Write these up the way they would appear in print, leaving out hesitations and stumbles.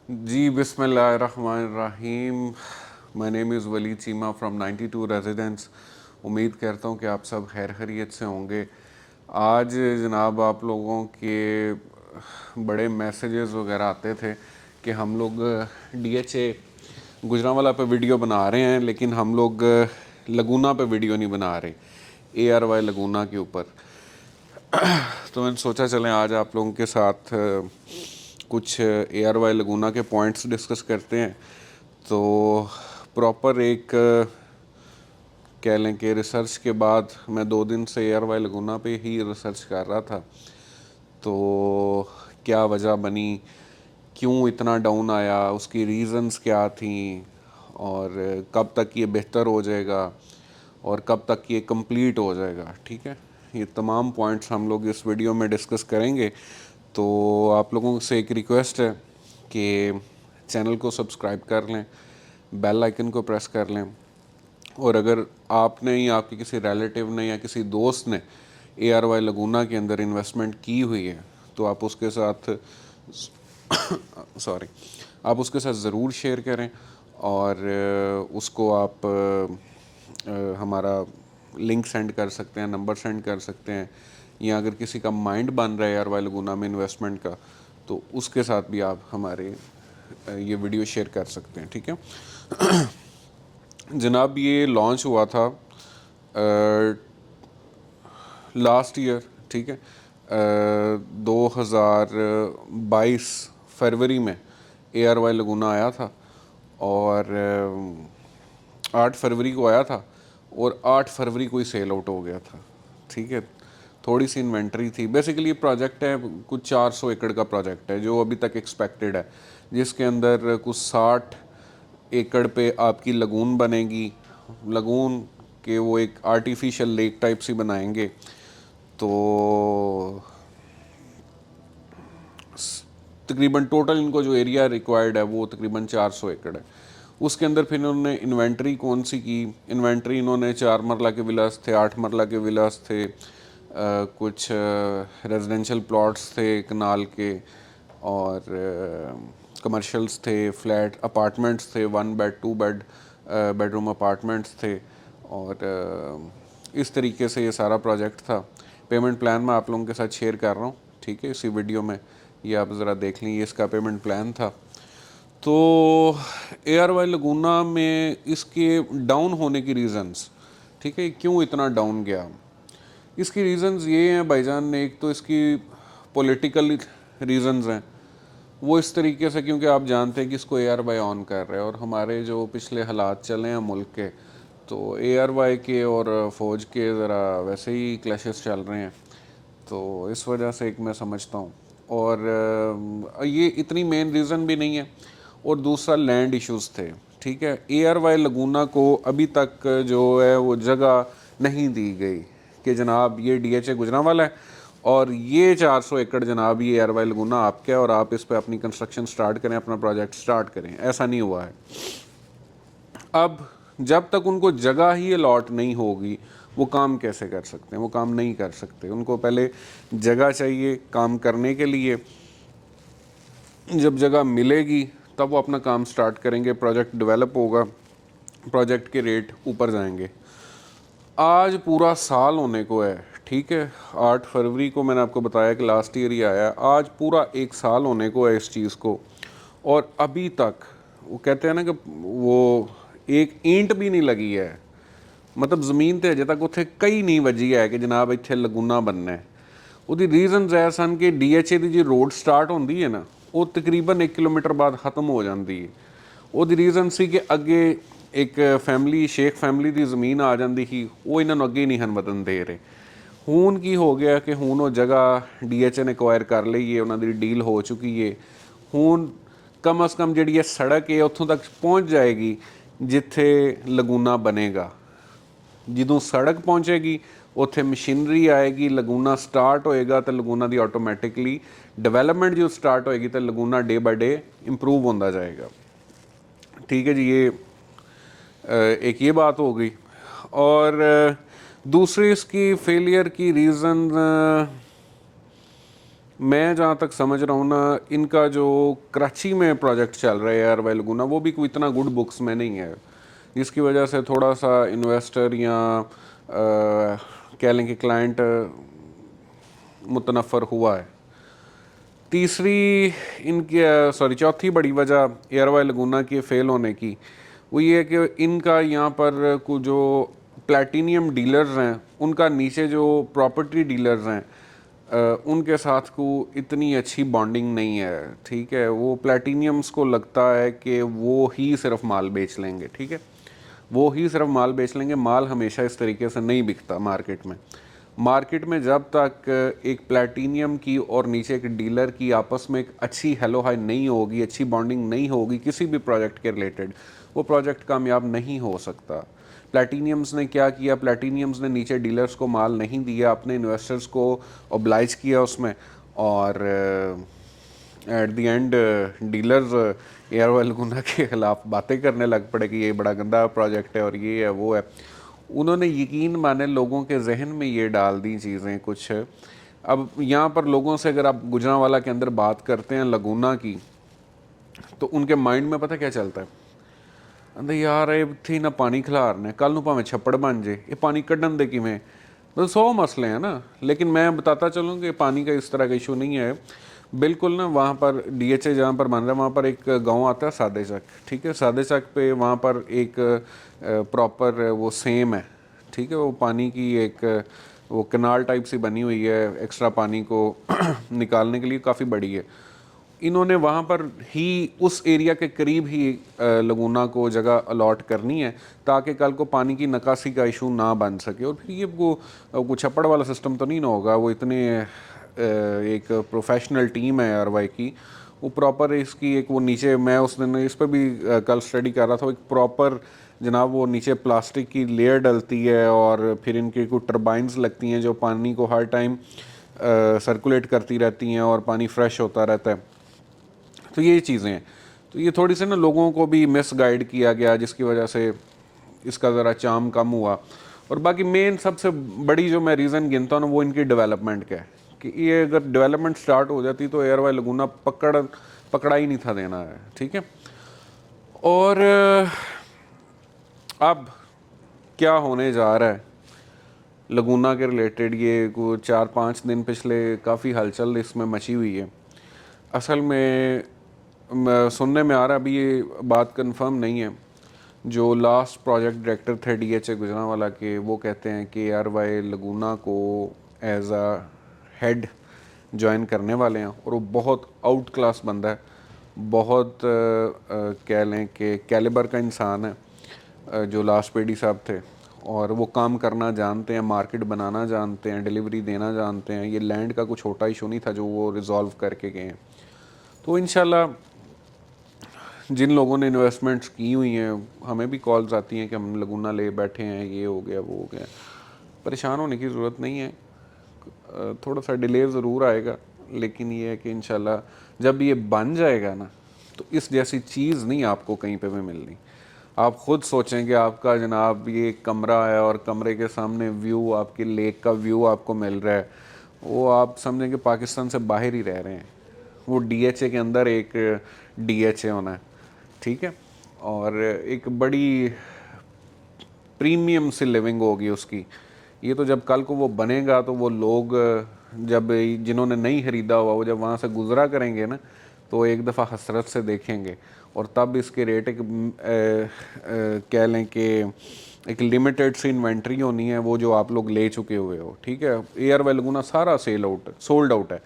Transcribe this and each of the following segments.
جی بسم اللہ الرحمن الرحیم. مائی نیم از ولید چیمہ فرام 92 ریزیڈنس. امید کرتا ہوں کہ آپ سب خیر خیریت سے ہوں گے. آج جناب آپ لوگوں کے بڑے میسیجز وغیرہ آتے تھے کہ ہم لوگ ڈی ایچ اے گجرانوالہ پہ ویڈیو بنا رہے ہیں لیکن ہم لوگ لگونا پہ ویڈیو نہیں بنا رہے, اے آر وائی لگونا کے اوپر. تو میں نے سوچا چلیں آج آپ لوگوں کے ساتھ کچھ اے آر وائی لگونا کے پوائنٹس ڈسکس کرتے ہیں. تو پراپر ایک کہہ لیں کہ ریسرچ کے بعد میں 2 دن سے اے آر وائی لگونا پہ ہی ریسرچ کر رہا تھا. تو کیا وجہ بنی, کیوں اتنا ڈاؤن آیا, اس کی ریزنز کیا تھیں, اور کب تک یہ بہتر ہو جائے گا, اور کب تک یہ کمپلیٹ ہو جائے گا. ٹھیک ہے, یہ تمام پوائنٹس ہم لوگ اس ویڈیو میں ڈسکس کریں گے. تو آپ لوگوں سے ایک ریکویسٹ ہے کہ چینل کو سبسکرائب کر لیں, بیل آئیکن کو پریس کر لیں, اور اگر آپ نے یا آپ کے کسی ریلیٹیو نے یا کسی دوست نے اے آر وائی لگونا کے اندر انویسٹمنٹ کی ہوئی ہے تو آپ اس کے ساتھ آپ اس کے ساتھ ضرور شیئر کریں, اور اس کو آپ ہمارا لنک سینڈ کر سکتے ہیں, نمبر سینڈ کر سکتے ہیں, یا اگر کسی کا مائنڈ بن رہا ہے اے آر وائی لگونا میں انویسٹمنٹ کا تو اس کے ساتھ بھی آپ ہمارے یہ ویڈیو شیئر کر سکتے ہیں. ٹھیک ہے جناب, یہ لانچ ہوا تھا لاسٹ ایئر. ٹھیک ہے, 2022 فروری میں اے آر وائی لگونا آیا تھا, اور 8 فروری کو آیا تھا, اور 8 فروری کو ہی سیل آؤٹ ہو گیا تھا. ٹھیک ہے, تھوڑی سی انوینٹری تھی. بیسیکلی یہ پروجیکٹ ہے, کچھ 400 ایکڑ کا پروجیکٹ ہے جو ابھی تک ایکسپیکٹڈ ہے, جس کے اندر کچھ 60 ایکڑ پہ آپ کی لگون بنے گی. لگون کہ وہ ایک آرٹیفیشل لیک ٹائپ سی بنائیں گے. تو تقریباً ٹوٹل ان کو جو ایریا ریکوائرڈ ہے وہ تقریباً 400 ایکڑ ہے. اس کے اندر پھر انہوں نے انوینٹری کون سی کی, انوینٹری انہوں نے 4 مرلہ کے ولاز تھے, 8 مرلہ کے ولاز تھے, کچھ ریزیڈینشل پلاٹس تھے کنال کے, اور کمرشلز تھے, فلیٹ اپارٹمنٹس تھے, 1 بیڈ 2 بیڈ روم اپارٹمنٹس تھے, اور اس طریقے سے یہ سارا پروجیکٹ تھا. پیمنٹ پلان میں آپ لوگوں کے ساتھ شیئر کر رہا ہوں. ٹھیک ہے, اسی ویڈیو میں یہ آپ ذرا دیکھ لیں, یہ اس کا پیمنٹ پلان تھا. تو اے آر وائی لگونا میں اس کے ڈاؤن ہونے کی ریزنز, ٹھیک ہے, کیوں اتنا ڈاؤن گیا, اس کی ریزنز یہ ہیں بھائی جان. ایک تو اس کی پولیٹیکل ریزنز ہیں, وہ اس طریقے سے کیونکہ آپ جانتے ہیں کہ اس کو اے آر وائی آن کر رہے ہیں, اور ہمارے جو پچھلے حالات چلے ہیں ملک کے, تو اے آر وائی کے اور فوج کے ذرا ویسے ہی کلیشز چل رہے ہیں. تو اس وجہ سے ایک میں سمجھتا ہوں, اور یہ اتنی مین ریزن بھی نہیں ہے. اور دوسرا لینڈ ایشوز تھے. ٹھیک ہے, اے آر وائی لگونا کو ابھی تک جو ہے وہ جگہ نہیں دی گئی کہ جناب یہ ڈی ایچ اے گجرانوالہ ہے اور یہ 400 ایکڑ جناب یہ اے آر وائی لگونا آپ کے, اور آپ اس پہ اپنی کنسٹرکشن سٹارٹ کریں, اپنا پروجیکٹ سٹارٹ کریں. ایسا نہیں ہوا ہے. اب جب تک ان کو جگہ ہی الاٹ نہیں ہوگی وہ کام کیسے کر سکتے ہیں, وہ کام نہیں کر سکتے. ان کو پہلے جگہ چاہیے کام کرنے کے لیے. جب جگہ ملے گی تب وہ اپنا کام سٹارٹ کریں گے, پروجیکٹ ڈیولپ ہوگا, پروجیکٹ کے ریٹ اوپر جائیں گے. آج پورا سال ہونے کو ہے. ٹھیک ہے, 8 فروری کو میں نے آپ کو بتایا کہ لاسٹ ایئر ہی آیا. آج پورا 1 سال ہونے کو ہے اس چیز کو, اور ابھی تک وہ کہتے ہیں نا کہ وہ ایک اینٹ بھی نہیں لگی ہے. مطلب زمین تے اجے تک اتنے کئی نہیں وجی ہے کہ جناب اتنے لگونا بننا ہے. وہ ریزنز ہے سن کہ ڈی ایچ اے کی جی روڈ سٹارٹ ہوتی ہے نا, وہ تقریباً 1 کلومیٹر بعد ختم ہو جاتی ہے. وہ ریزن سی کہ اگے ایک فیملی, شیخ فیملی دی زمین آ جاتی تھی, وہ انہوں نے اگے نہیں بدن دے رہے. ہون کی ہو گیا کہ ہون وہ جگہ ڈی ایچ اے نے ایکوائر کر لی ہے, انہوں دی ڈیل ہو چکی ہے. ہون کم از کم جڑی ہے سڑک ہے اتوں تک پہنچ جائے گی جتھے لگونا بنے گا. جدوں سڑک پہنچے گی اتنے مشینری آئے گی, لگونا سٹارٹ ہوئے گا, تو لگونا دی آٹومیٹکلی ڈیولپمنٹ جو سٹارٹ ہوئے گی تو Laguna day by day improve ہوتا جائے گا. ٹھیک ہے جی, یہ ایک یہ بات ہو گئی. اور دوسری اس کی فیلئر کی ریزن मैं जहाँ तक समझ रहा हूँ ना, इनका जो कराची में प्रोजेक्ट चल रहा है यार वाई लगूना, वो भी कोई इतना गुड बुक्स में नहीं है, जिसकी वजह से थोड़ा सा इन्वेस्टर या कह लें कि क्लाइंट मुतनफ़र हुआ है। तीसरी इनकी सॉरी चौथी बड़ी वजह एयरवाई लगूना के फेल होने की वो ये है कि इनका यहाँ पर कुछ जो प्लैटिनियम डीलर्स हैं, उनका नीचे जो प्रॉपर्टी डीलर्स हैं उनके साथ को इतनी अच्छी बॉन्डिंग नहीं है। ठीक है, वो प्लैटिनियम्स को लगता है कि वो ही सिर्फ माल बेच लेंगे। ठीक है, वो ही सिर्फ माल बेच लेंगे। माल हमेशा इस तरीके से नहीं बिकता मार्केट में। मार्केट में जब तक एक प्लैटिनियम की और नीचे एक डीलर की आपस में एक अच्छी हेलो हाई नहीं होगी, अच्छी बॉन्डिंग नहीं होगी किसी भी प्रोजेक्ट के रिलेटेड, वो प्रोजेक्ट कामयाब नहीं हो सकता। प्लैटिनियम्स ने क्या किया, प्लैटिनियम्स ने नीचे डीलर्स को माल नहीं दिया, अपने इन्वेस्टर्स को ओब्लाइज किया उसमें, और at the end dealers ARY Laguna के ख़िलाफ़ बातें करने लग पड़े कि ये बड़ा गंदा प्रोजेक्ट है और ये है वो है। उन्होंने यकीन माने लोगों के जहन में ये डाल दी चीज़ें कुछ। अब यहाँ पर लोगों से अगर आप गुजरांवाला के अंदर बात करते हैं लगूना की, तो उनके माइंड में पता क्या चलता है, ਕਹਿੰਦੇ ਯਾਰ ਇਹ ਇੱਥੇ ਨਾ ਪਾਣੀ ਖਿਲਾਰਨਾ, ਕੱਲ ਨੂੰ ਭਾਵੇਂ ਛੱਪੜ ਬਣ ਜੇ, ਇਹ ਪਾਣੀ ਕੱਢਣ ਦੇ ਕਿਵੇਂ। मतलब 100 मसले हैं ना, लेकिन मैं बताता चलूँ कि पानी का इस तरह का इशू नहीं है बिल्कुल ना। वहाँ पर DHA जहाँ पर बन रहा है, वहाँ पर एक गांव आता है सादे चक। ठीक है, सादे चक पे वहाँ पर एक प्रॉपर वो सेम है। ठीक है, वो पानी की एक वो कनाल टाइप सी बनी हुई है, एक्स्ट्रा पानी को निकालने के लिए काफ़ी बड़ी है। इन्होंने वहाँ पर ही उस एरिया के करीब ही लगूना को जगह अलॉट करनी है ताकि कल को पानी की निकासी का इशू ना बन सके। और फिर ये वो छप्पड़ वाला सिस्टम तो नहीं ना होगा, वो इतने एक प्रोफेशनल टीम है आरवाई की, वो प्रॉपर इसकी एक वो नीचे, मैं उस दिन इस पर भी कल स्टडी कर रहा था, एक प्रॉपर जनाब वो नीचे प्लास्टिक की लेयर डलती है और फिर इनकी कुछ टर्बाइंस लगती हैं जो पानी को हर टाइम सर्कुलेट करती रहती हैं और पानी फ्रेश होता रहता है। तो ये चीज़ें हैं, तो ये थोड़ी सी ना लोगों को भी मिस गाइड किया गया, जिसकी वजह से इसका ज़रा चाम कम हुआ। और बाकी मेन सबसे बड़ी जो मैं रीज़न गिनता हूँ ना, वो इनकी डेवलपमेंट का है कि ये अगर डेवलपमेंट स्टार्ट हो जाती तो एयरवाई लगूना पकड़ा ही नहीं था देना है। ठीक है, और अब क्या होने जा रहा है लगूना के रिलेटेड, ये कुछ 4-5 दिन पिछले काफ़ी हलचल इसमें मची हुई है। असल में सुनने में आ रहा है, अभी ये बात कंफर्म नहीं है, जो लास्ट प्रोजेक्ट डायरेक्टर थे DHA गुजरांवाला के, वो कहते हैं कि एयरवाई लगूना को एज अ हेड ज्वाइन करने वाले हैं। और वो बहुत आउट क्लास बंदा है, बहुत कह लें कि कैलिबर का इंसान है जो लास्ट पेडी साहब थे, और वो काम करना जानते हैं, मार्केट बनाना जानते हैं, डिलीवरी देना जानते हैं। ये लैंड का कुछ छोटा इशू नहीं था जो वो रिजॉल्व करके गए हैं। तो इंशाल्लाह जिन लोगों ने इन्वेस्टमेंट्स की हुई हैं, हमें भी कॉल्स आती हैं कि हम लगूना ले बैठे हैं, ये हो गया वो हो गया, परेशान होने की ज़रूरत नहीं है। थोड़ा सा डिले ज़रूर आएगा, लेकिन ये है कि इंशाल्लाह जब ये बन जाएगा ना, तो इस जैसी चीज़ नहीं आपको कहीं पे भी मिलनी। आप ख़ुद सोचें कि आपका जनाब ये कमरा है और कमरे के सामने व्यू, आपके लेक का व्यू आपको मिल रहा है, वो आप समझें कि पाकिस्तान से बाहर ही रह रहे हैं। वो DHA के अंदर एक DHA होना है। ठीक है, और एक बड़ी प्रीमियम सी लिविंग होगी उसकी। ये तो जब कल को वो बनेगा तो वो लोग जब जिन्होंने नहीं ख़रीदा हुआ, वो जब वहाँ से गुज़रा करेंगे ना, तो एक दफ़ा हसरत से देखेंगे। और तब इसके रेट एक कह लें कि एक लिमिटेड सी इन्वेंट्री होनी है, वो जो आप लोग ले चुके हुए हो। ठीक है, एयरवाई लगूना सारा सोल्ड आउट है।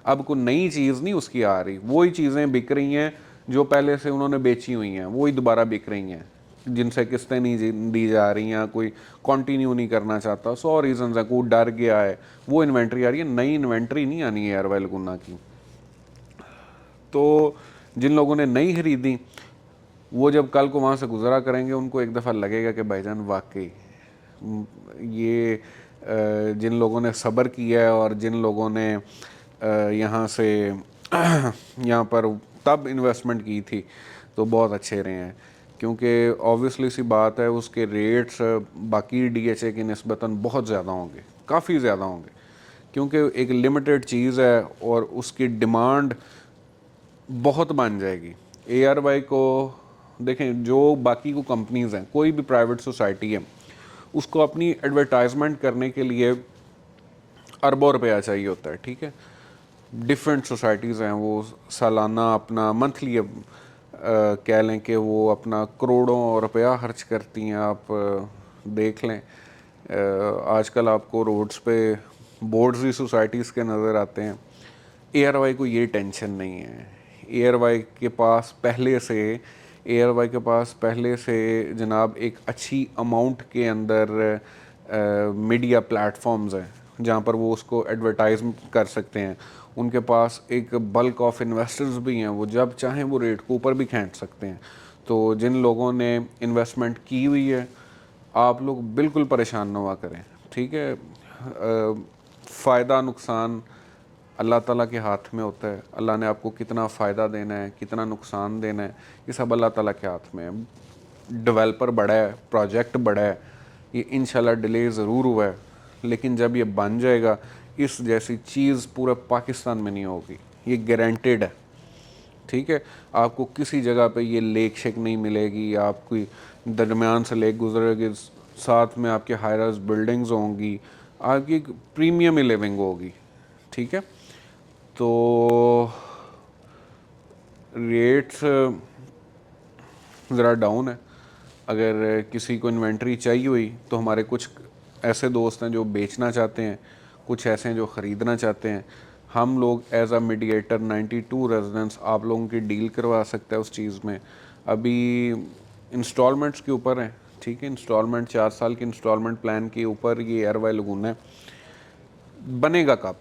अब कोई नई चीज़ नहीं उसकी आ रही, वही चीज़ें बिक रही हैं जो पहले से उन्होंने बेची हुई हैं, वही दोबारा बिक रही हैं, जिनसे किस्तें नहीं दी जा रही हैं, कोई कंटिन्यू नहीं करना चाहता, 100 रीज़न्स हैं, कोई डर गया है, वो इन्वेंट्री आ रही है। नई इन्वेंट्री नहीं आनी है एयरवाई लगूना की। तो जिन लोगों ने नहीं खरीदी, वो जब कल को वहाँ से गुज़रा करेंगे, उनको एक दफ़ा लगेगा कि भाईजान वाकई ये जिन लोगों ने सब्र किया है और जिन लोगों ने यहाँ से यहाँ पर तब इन्वेस्टमेंट की थी, तो बहुत अच्छे रहे हैं। क्योंकि ऑब्वियसली सी बात है, उसके रेट्स बाकी DHA की निस्बतन बहुत ज़्यादा होंगे, काफ़ी ज़्यादा होंगे। क्योंकि एक लिमिटेड चीज़ है और उसकी डिमांड बहुत बन जाएगी। ARY को देखें, जो बाकी को कंपनीज़ हैं, कोई भी प्राइवेट सोसाइटी है, उसको अपनी एडवर्टाइजमेंट करने के लिए अरबों रुपया चाहिए होता है, ठीक है। डिफरेंट सोसाइटीज़ हैं, वो सालाना अपना मंथली कह लें कि वो अपना करोड़ों रुपया खर्च करती हैं। आप देख लें, आजकल आपको रोड्स पे बोर्ड्स भी सोसाइटीज़ के नज़र आते हैं। ARY को ये टेंशन नहीं है। ARY के पास पहले से जनाब एक अच्छी अमाउंट के अंदर मीडिया प्लेटफॉर्म्स हैं जहाँ पर वो उसको एडवर्टाइज कर सकते हैं। उनके पास एक बल्क ऑफ इन्वेस्टर्स भी हैं, वो जब चाहें वो रेट को ऊपर भी खींच सकते हैं। तो जिन लोगों ने इन्वेस्टमेंट की हुई है, आप लोग बिल्कुल परेशान न हुआ करें, ठीक है। फ़ायदा नुकसान अल्लाह ताला के हाथ में होता है। अल्लाह ने आपको कितना फ़ायदा देना है, कितना नुकसान देना है, ये सब अल्लाह ताला के हाथ में है। डेवलपर बड़ा है, प्रोजेक्ट बड़ा है, ये इंशाल्लाह डिले ज़रूर हुआ है, लेकिन जब ये बन जाएगा, इस जैसी चीज़ पूरे पाकिस्तान में नहीं होगी, ये गारंटेड है, ठीक है। आपको किसी जगह पे ये लेक शेक नहीं मिलेगी, आपकी दरमियान से लेक गुजरेगी, साथ में आपके हाई-राइज बिल्डिंग्स होंगी, आपकी एक प्रीमियम लिविंग होगी, ठीक है। तो रेट्स ज़रा डाउन है। अगर किसी को इन्वेंट्री चाहिए हुई तो हमारे कुछ ऐसे दोस्त हैं जो बेचना चाहते हैं, कुछ ऐसे हैं जो ख़रीदना चाहते हैं। हम लोग एज अ मीडिएटर 92 रेजिडेंस आप लोगों की डील करवा सकते हैं उस चीज़ में। अभी इंस्टॉलमेंट्स के ऊपर हैं, ठीक है। इंस्टॉलमेंट 4 साल के इंस्टॉलमेंट प्लान के ऊपर ये ARY लगून है। बनेगा कब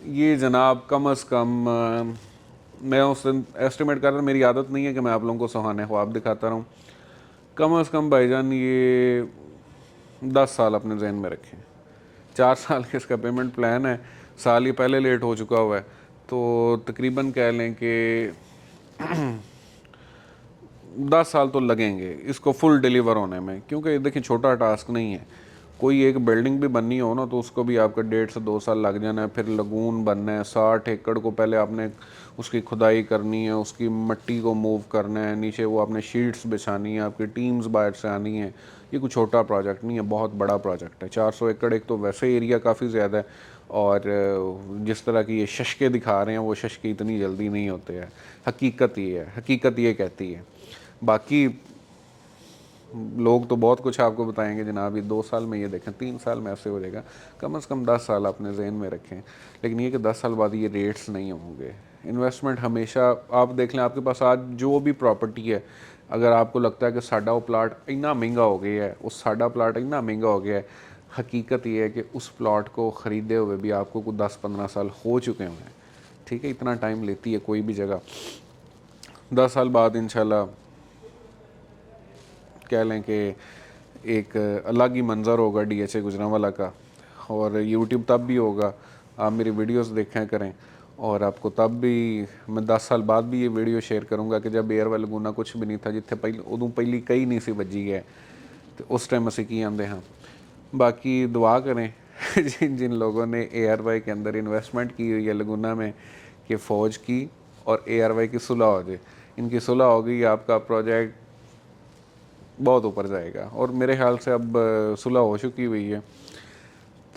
ये जनाब? कम अज़ कम मैं उस दिन एस्टिमेट कर रहा, मेरी आदत नहीं है कि मैं आप लोगों को सुहाने ख्वाब दिखाता रहूँ। कम अज़ कम भाईजान ये 10 साल अपने जहन में रखें। 4 साल के इसका पेमेंट प्लान है, साल ही पहले लेट हो चुका हुआ है, तो तकरीबन कह लें कि 10 साल तो लगेंगे इसको फुल डिलीवर होने में। क्योंकि देखिए, छोटा टास्क नहीं है। कोई एक बिल्डिंग भी बननी हो ना, तो उसको भी आपका 1.5 से 2 साल लग जाना है। फिर लगून बनना है, 60 एकड़ को पहले आपने उसकी खुदाई करनी है, उसकी मट्टी को मूव करना है, नीचे वो आपने शीट्स बिछानी है, आपकी टीम्स बाहर से आनी है। ये कोई छोटा प्रोजेक्ट नहीं है, बहुत बड़ा प्रोजेक्ट है। 400 एकड़ एक तो वैसे एरिया काफ़ी ज़्यादा है, और जिस तरह की ये शशके दिखा रहे हैं, वो शशके इतनी जल्दी नहीं होते हैं। हकीकत ये है, हकीकत ये कहती है। बाकी लोग तो बहुत कुछ आपको बताएंगे जनाब, ये 2 साल में ये देखें, 3 साल में ऐसे हो जाएगा। कम से कम 10 साल अपने जहन में रखें। लेकिन ये कि 10 साल बाद ये रेट्स नहीं होंगे। इन्वेस्टमेंट हमेशा आप देख लें, आपके पास आज जो भी प्रॉपर्टी है, अगर आपको लगता है कि साडा वो प्लाट इतना महंगा हो गया है, उस साडा प्लाट इतना महंगा हो गया है, हकीकत ये है कि उस प्लाट को ख़रीदे हुए भी आपको कुछ 10-15 साल हो चुके हुए हैं, ठीक है। इतना टाइम लेती है कोई भी जगह। 10 साल बाद इंशाल्लाह कह लें कि एक अलग ही मंज़र होगा DHA गुजरांवाला का, और यूट्यूब तब भी होगा। आप मेरी वीडियोस देखा करें, और आपको तब भी मैं 10 साल बाद भी ये वीडियो शेयर करूंगा कि जब ARY लगूना कुछ भी नहीं था, जिथे उदों पहली कई नहीं सी बजी है, तो उस टाइम असी की आंदे हाँ। बाकी दुआ करें जिन जिन लोगों ने ARY के अंदर इन्वेस्टमेंट की हुई है लगूना में, कि फ़ौज की और ARY की सुलह हो जाए। इनकी सुलह हो गई, आपका प्रोजेक्ट बहुत ऊपर जाएगा, और मेरे ख्याल से अब सुलह हो चुकी हुई है।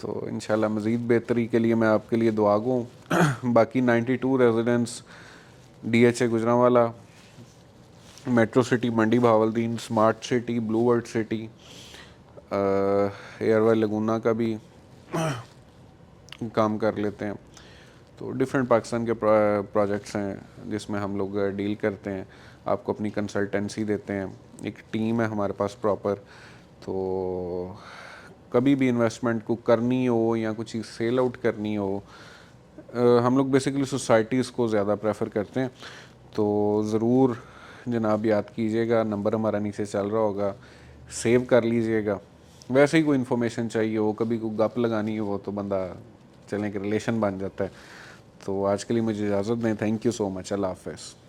तो इंशाल्लाह मज़ीद बेहतरी के लिए मैं आपके लिए दुआ गो। बाकी 92 residence DHA Gujranwala, metro city Mandi Bahauddin, smart city, blue world city, ARY Laguna का भी काम कर लेते हैं। तो डिफरेंट पाकिस्तान के प्रोजेक्ट्स हैं जिसमें हम लोग डील करते हैं, आपको अपनी कंसल्टेंसी देते हैं, एक टीम है हमारे पास प्रॉपर। तो कभी भी इन्वेस्टमेंट को करनी हो या कुछ चीज़ सेल आउट करनी हो, हम लोग बेसिकली सोसाइटीज़ को ज़्यादा प्रेफर करते हैं। तो ज़रूर जनाब याद कीजिएगा, नंबर हमारा नीचे चल रहा होगा, सेव कर लीजिएगा। वैसे ही कोई इन्फॉर्मेशन चाहिए हो, कभी कोई गप लगानी हो, तो बंदा चलें कि रिलेशन बन जाता है। तो आज के लिए मुझे इजाज़त दें। Thank you so much. Allah हाफ़िज़।